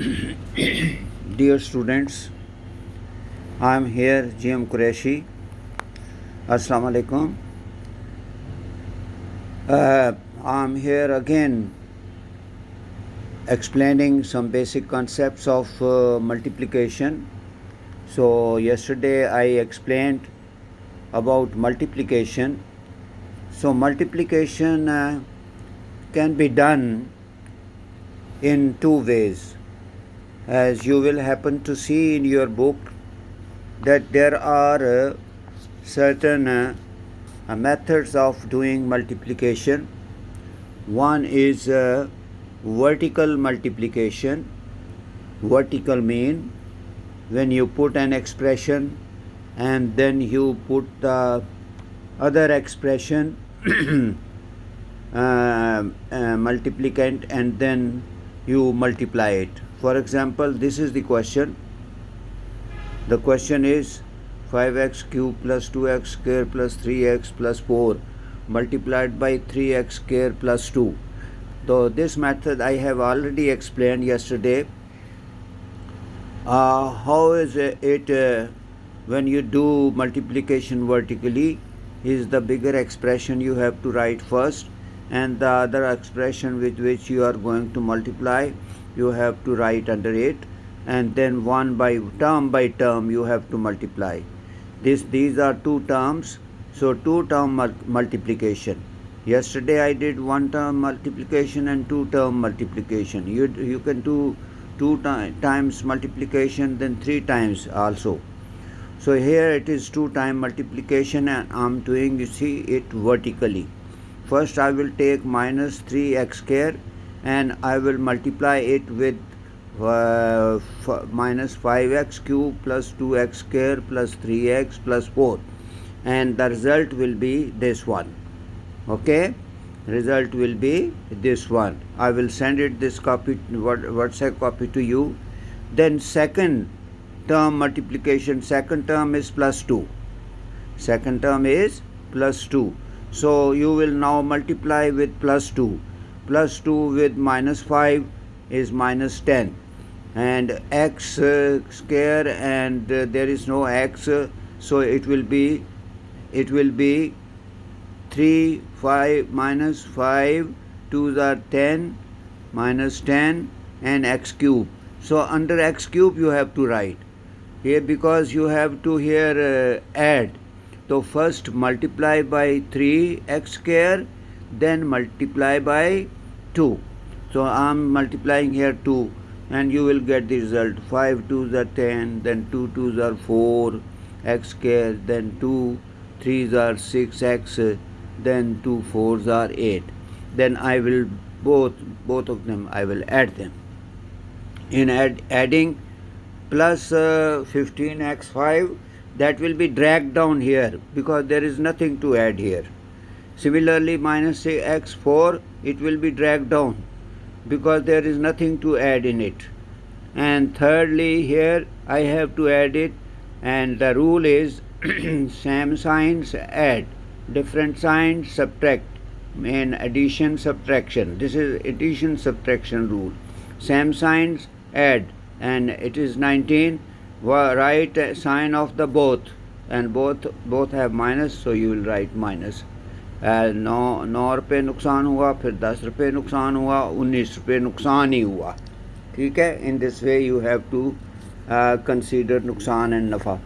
Dear students, I am here, GM Qureshi. Assalamu alaikum. I am here again explaining some basic concepts of multiplication. So, yesterday I explained about multiplication. So, multiplication can be done in two ways. As you will happen to see in your book, that there are certain methods of doing multiplication. One is vertical multiplication. Vertical mean when you put an expression and then you put the other expression multiplicand and then you multiply it. For example, this is the question. The question is 5x cube plus 2x square plus 3x plus 4 multiplied by 3x square plus 2. So this method I have already explained yesterday. How is it when you do multiplication vertically? Is the bigger expression you have to write first, and the other expression with which you are going to multiply you have to write under it, and then one by term you have to multiply. These are two terms, so two term multiplication. Yesterday I did one term multiplication and two term multiplication. You can do two times multiplication, then three times also. So here it is two time multiplication and I am doing, you see, it vertically. First I will take minus 3x square and I will multiply it with minus 5x cube plus 2x square plus 3x plus 4, and the result will be this one. Okay, result will be this one. I will send it this copy, WhatsApp copy to you. Then second term multiplication, second term is plus 2. Second term is plus 2. So you will now multiply with plus 2. Plus 2 with minus 5 is minus 10, and x square, and there is no x, so it will be 3 5 minus 5 2s are 10 minus 10 and x cube. So under x cube you have to write here, because you have to here add. So first multiply by 3x square, then multiply by 2. So I am multiplying here 2, and you will get the result. 5 2s are 10, then 2 2s are 4 x square, then 2 3s are 6x, then 2 4s are 8. Then I will both of them I will add them. In adding plus 15x5, that will be dragged down here because there is nothing to add here. Similarly, minus x4, it will be dragged down because there is nothing to add in it. And thirdly, here I have to add it, and the rule is same signs add, different signs subtract, in addition subtraction. This is addition subtraction rule. Same signs add, and it is 19. Write sign of the both, and both have minus, so you will write minus. 9 रुपये नुकसान हुआ, फिर 10 रुपये नुकसान हुआ, 19 रुपये नुकसान ही हुआ. ठीक है, in this way you have to consider नुकसान and नफ़ा.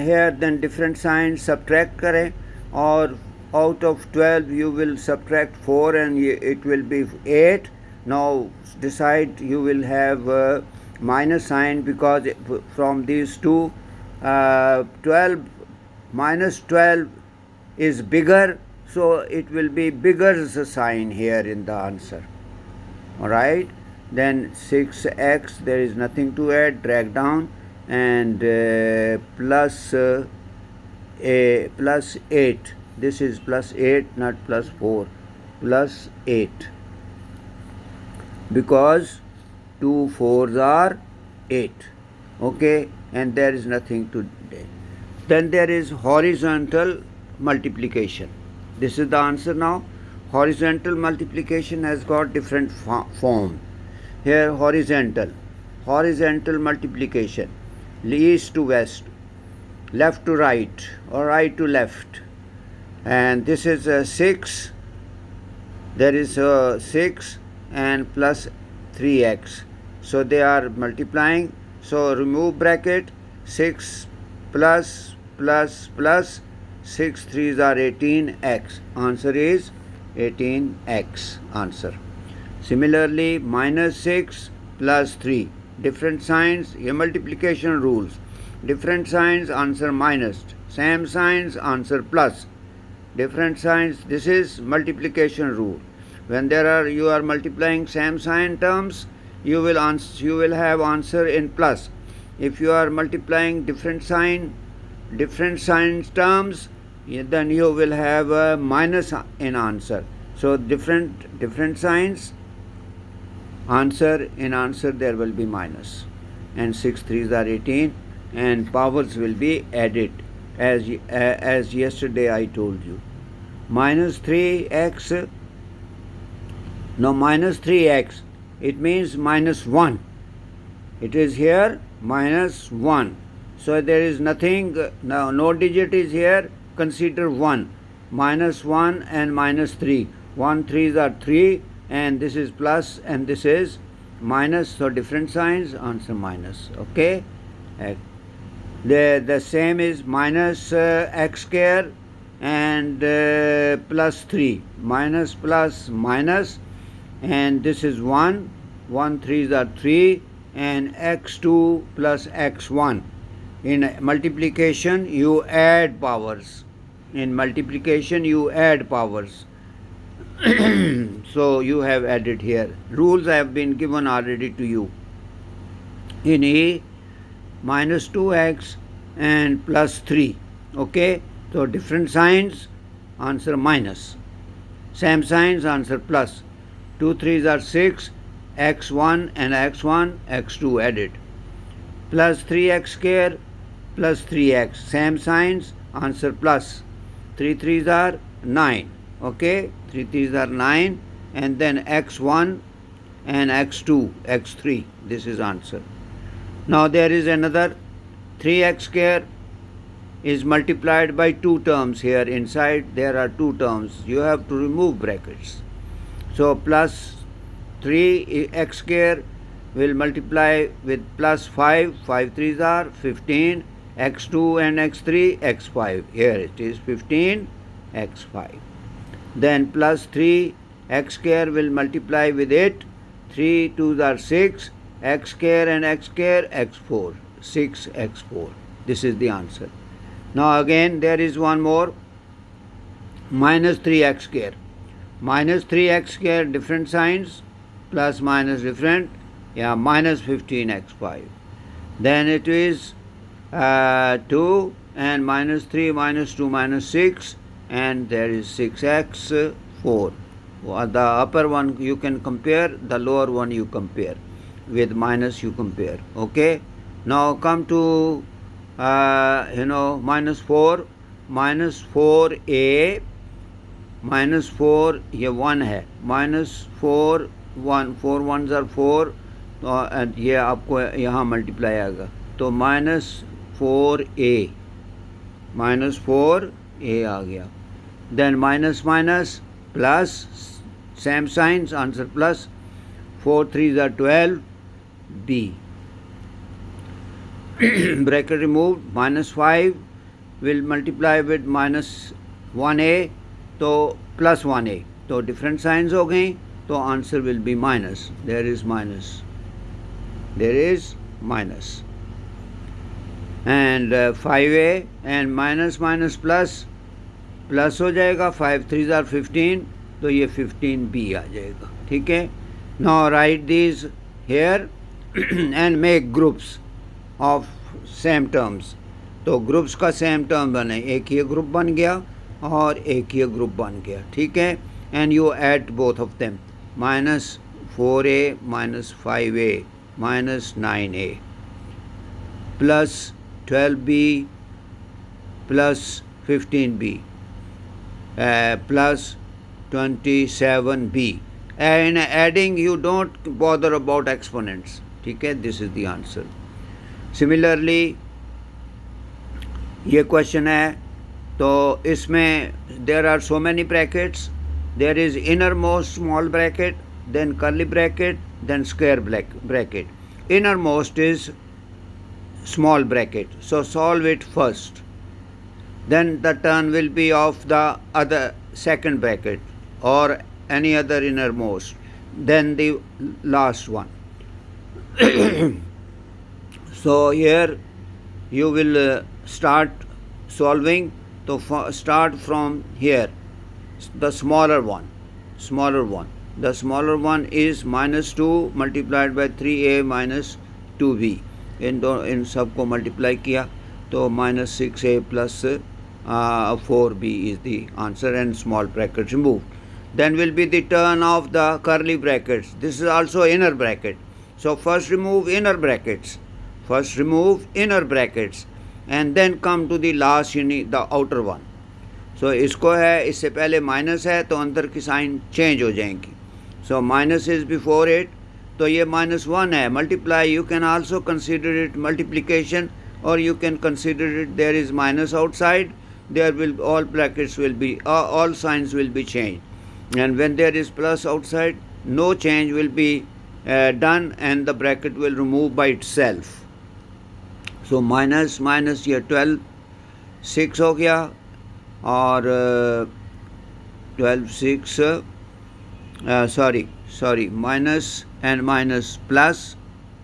Here then different signs subtract करें, और out of 12 you will subtract 4 and it will be 8. Now decide, you will have minus sign, because from these two 12 minus 12 is bigger, so it will be bigger sign here in the answer. Alright, then 6x, there is nothing to add, drag down, and plus 8. This is plus 8, not plus 4, plus 8, because 2 4s are 8. Okay, and there is nothing to do. Then there is horizontal multiplication. This is the answer now. Horizontal multiplication has got different form. Here horizontal multiplication, east to west, left to right, or right to left. And this is 6, there is 6 and plus 3x, so they are multiplying. So remove bracket, 6 plus 6 3s are 18x. Answer is 18x. Answer. Similarly, minus 6 plus 3, different signs, your multiplication rules. Different signs, answer minus. Same signs, answer plus. Different signs, this is multiplication rule. When you are multiplying same sign terms, you will have answer in plus. If you are multiplying different signs terms, then you will have a minus in answer. So different signs, answer there will be minus, and 6 3s are 18, and powers will be added as yesterday I told you. Minus 3x, no, minus 3x, it means minus 1. It is here minus 1. So there is nothing, now no digit is here, consider 1. Minus 1 and minus 3. 1 3s are 3, and this is plus and this is minus, so different signs, answer minus. Okay. The same is minus x square and plus 3, minus plus minus, and this is 1 3s are 3, and x2 plus x1. In multiplication you add powers. So you have added here. Rules have been given already to you. In A, minus 2x and plus 3. Okay, so different signs, answer minus. Same signs, answer plus. 2 3s are 6, x1 and x1, x2 added. Plus 3x square plus 3x, same signs, answer plus. 3 3s are 9. Okay, 3 3s are 9, and then x1 and x2, x3, this is answer. Now there is another 3x square is multiplied by 2 terms. Here inside there are 2 terms, you have to remove brackets. So plus 3x square will multiply with plus 5, 5 3s are 15, x2 and x3, x5, here it is 15, x5. Then plus 3 x square will multiply with 8, 3 2s are 6, x square and x square, x4, 6 x4. This is the answer. Now again there is one more, minus 3x square. Minus 3x square, different signs, plus minus different, yeah, minus 15x5. Then it is 2 and minus 3 minus 2 minus 6, and there is 6x4. The upper one you can compare, the lower one you compare, with minus you compare. Okay. Now come to minus 4, minus 4a, minus 4 ये 1 है, minus 4 1, 4 1s are 4, and ये आपको यहाँ multiply आएगा, तो minus 4a आ गया. Then minus minus plus, same signs, answer plus. 4 3s are 12, b. Bracket removed. Minus 5 will multiply with minus 1a, तो plus 1a, तो different signs हो गई, तो answer will be minus. There is minus. And 5a and minus minus plus हो जाएगा, 5 3s are 15, तो ये 15b आ जाएगा. ठीक है. Now write these here and make groups of same terms. तो ग्रुप्स का सेम टर्म बने, एक ये ग्रुप बन गया और एक ये ग्रुप बन गया. ठीक है. And you add both of them, minus 4a minus 5a minus 9a plus 12b plus 15b plus 27b. in adding you don't bother about exponents. ठीक है, this is the answer. Similarly ये question है तो इसमें there are so many brackets. There is innermost small bracket, then curly bracket, then square bracket. Innermost is small bracket, so solve it first. Then the turn will be of the other second bracket or any other innermost, then the last one. So here you will start solving. So start from here, the smaller one. The smaller one is minus 2 multiplied by 3a minus 2b. इन सब को multiply किया तो minus 6a plus 4b is the answer, and small bracket removed. Then will be the turn of the curly brackets. This is also inner bracket. So first remove inner brackets. And then come to the last the outer one. So इसको है, इससे पहले minus है तो अंदर की sign change हो जाएंगी. So minus is before it, तो ये -1 है. Multiply, you can also consider it multiplication, or you can consider it there is minus outside. There will all brackets will be all signs will be changed, and when there is plus outside, no change will be done, and the bracket will remove by itself. So minus ये 12 6 हो गया, और 12 6 sorry minus and minus plus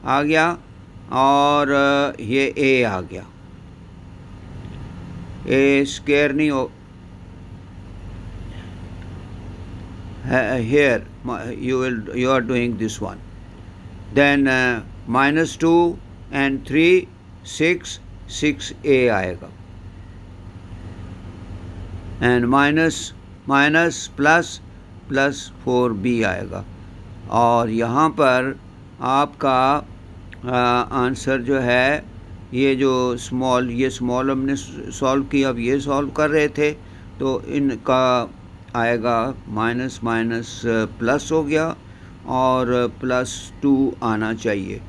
आ गया, और ये a आ गया. a square नहीं हो, here you are doing this one. Then -2 and 3 6a आएगा, and minus plus 4b आएगा. और यहाँ पर आपका आंसर जो है, ये जो ये स्मॉल हमने सॉल्व किया, अब ये सॉल्व कर रहे थे, तो इनका आएगा माइनस प्लस हो गया, और +2 आना चाहिए.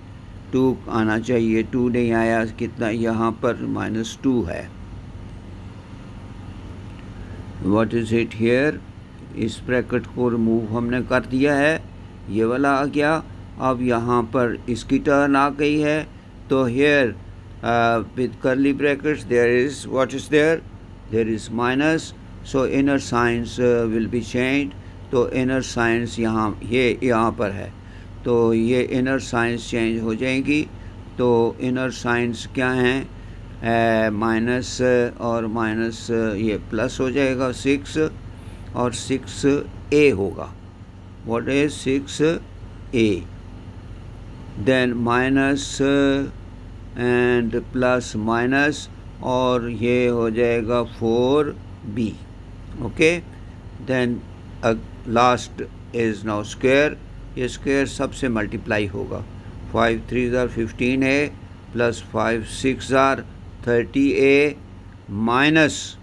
2 नहीं आया. कितना यहाँ पर -2 है. What is it here? इस ब्रैकेट को रिमूव हमने कर दिया है, ये वाला आ गया. अब यहाँ पर इसकी टर्न आ गई है, तो here with curly brackets there is what is there is minus. So inner signs will be changed. तो इनर साइंस यहाँ पर है, तो ये इनर साइंस चेंज हो जाएंगी. तो इनर साइंस क्या हैं? माइनस और माइनस ये प्लस हो जाएगा 6, और 6a होगा. What is 6a? Then minus and plus minus, और ये हो जाएगा 4b. Okay, then last is now square. ये स्क्वायर सबसे मल्टीप्लाई होगा. 5 3 are 15a plus 5 6 are 30a minus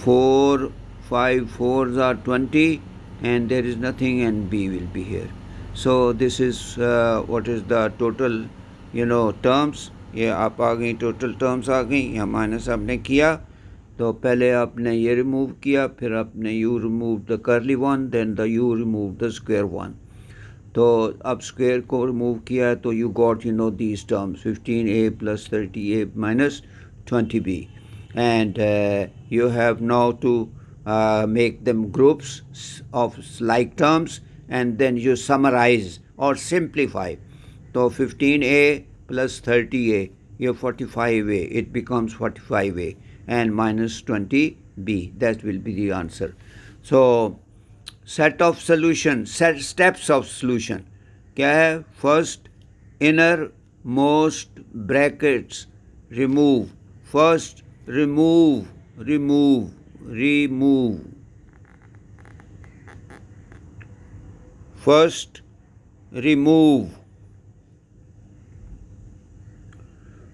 4 5 4s are 20, and there is nothing, and b will be here. So this is what is the total terms. ये आप आ गई, total terms आ गई. यहाँ minus आपने किया, तो पहले आपने ये रिमूव किया, फिर आपने you remove the curly one, then the you remove the square one. तो अब स्क्वायर को रिमूव किया, तो you got these terms 15a plus 30a minus 20b, and you have now to make them groups of like terms, and then you summarize or simplify. तो 15a plus 30a, ये 45a, it becomes 45a, and minus 20b, that will be the answer. So steps of solution क्या है? First, innermost brackets remove. First remove. First remove.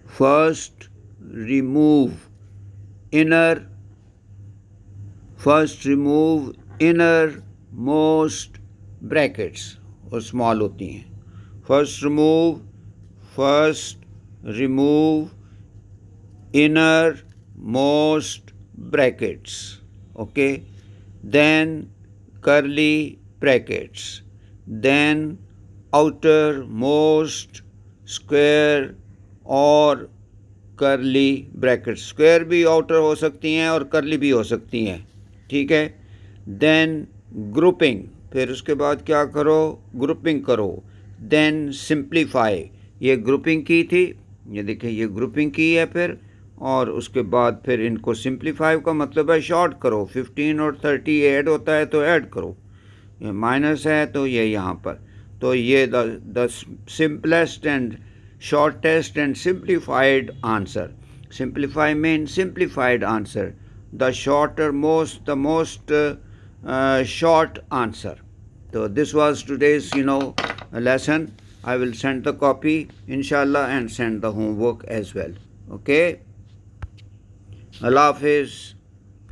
First remove innermost most brackets और small होती हैं. First remove inner most brackets, okay, then curly brackets, then outermost square और curly brackets. square भी outer हो सकती हैं और curly भी हो सकती हैं, ठीक है. then grouping, फिर उसके बाद क्या करो, ग्रुपिंग करो. then simplify, ये ग्रुपिंग की थी, ये देखिए ये ग्रुपिंग की है. फिर और उसके बाद फिर इनको सिंप्लीफाई का मतलब है शॉर्ट करो. 15 और 30 ऐड होता है तो ऐड करो, ये माइनस है तो ये यहाँ पर. तो ये the simplest and shortest and simplified answer. Simplify mean simplified answer. The shorter most, the most short answer. So this was today's lesson. I will send the copy inshallah and send the homework as well. Okay. Allah Hafiz.